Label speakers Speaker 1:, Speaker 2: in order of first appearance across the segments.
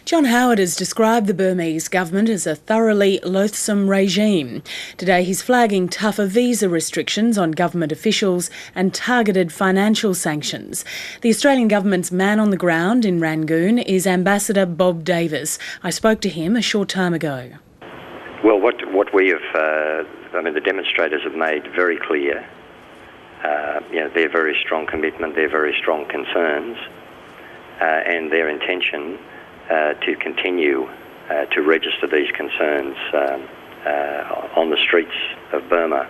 Speaker 1: John Howard has described the Burmese government as a thoroughly loathsome regime. Today he's flagging tougher visa restrictions on government officials and targeted financial sanctions. The Australian government's man on the ground in Rangoon is Ambassador Bob Davis. I spoke to him a short time ago.
Speaker 2: Well, what we have, the demonstrators have made very clear, their very strong commitment, their very strong concerns, and their intention to continue to register these concerns on the streets of Burma.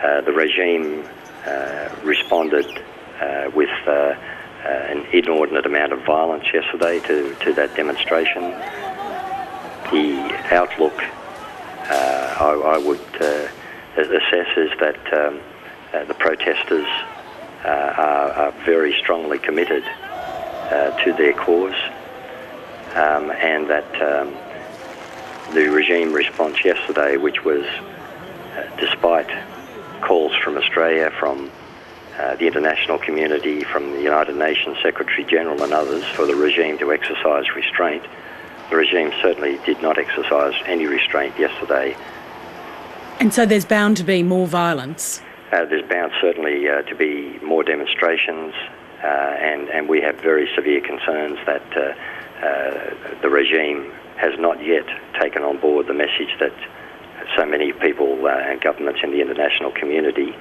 Speaker 2: The regime responded with an inordinate amount of violence yesterday to that demonstration. The outlook, I would assess, is that the protesters are very strongly committed to their cause, and that the regime response yesterday, which was despite calls from Australia, from the international community, from the United Nations Secretary General and others for the regime to exercise restraint, the regime certainly did not exercise any restraint yesterday.
Speaker 1: And so there's bound to be more violence?
Speaker 2: There's bound certainly to be more demonstrations, and we have very severe concerns that the regime has not yet taken on board the message that so many people and governments in the international community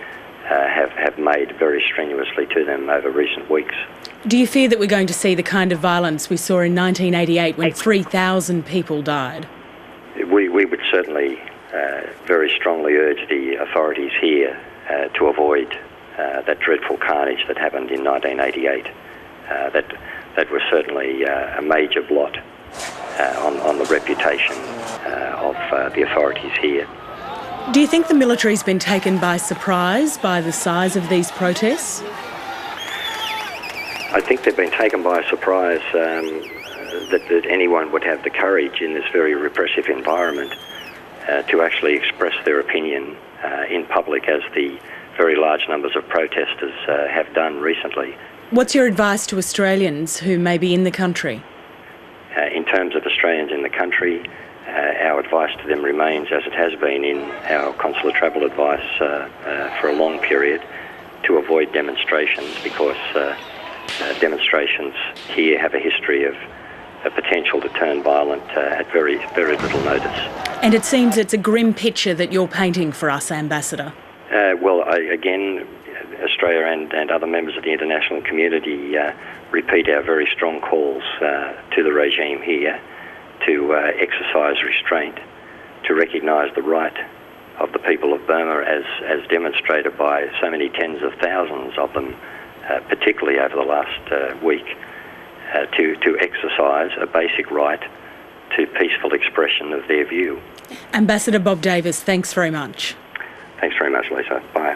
Speaker 2: have made very strenuously to them over recent weeks.
Speaker 1: Do you fear that we're going to see the kind of violence we saw in 1988 when 3,000 people died?
Speaker 2: We would certainly very strongly urge the authorities here to avoid that dreadful carnage that happened in 1988. That was certainly a major blot on the reputation of the authorities here.
Speaker 1: Do you think the military's been taken by surprise by the size of these protests?
Speaker 2: I think they've been taken by surprise that anyone would have the courage in this very repressive environment to actually express their opinion in public, as the very large numbers of protesters have done recently.
Speaker 1: What's your advice to Australians who may be in the country?
Speaker 2: In terms of Australians in the country, our advice to them remains as it has been in our consular travel advice for a long period, to avoid demonstrations, because demonstrations here have a history of a potential to turn violent at very, very little notice.
Speaker 1: And it seems it's a grim picture that you're painting for us, Ambassador.
Speaker 2: Again, Australia and other members of the international community repeat our very strong calls to the regime here to exercise restraint, to recognise the right of the people of Burma as demonstrated by so many tens of thousands of them, particularly over the last week, to exercise a basic right to peaceful expression of their view.
Speaker 1: Ambassador Bob Davis, thanks very much.
Speaker 2: Thanks very much, Lisa. Bye.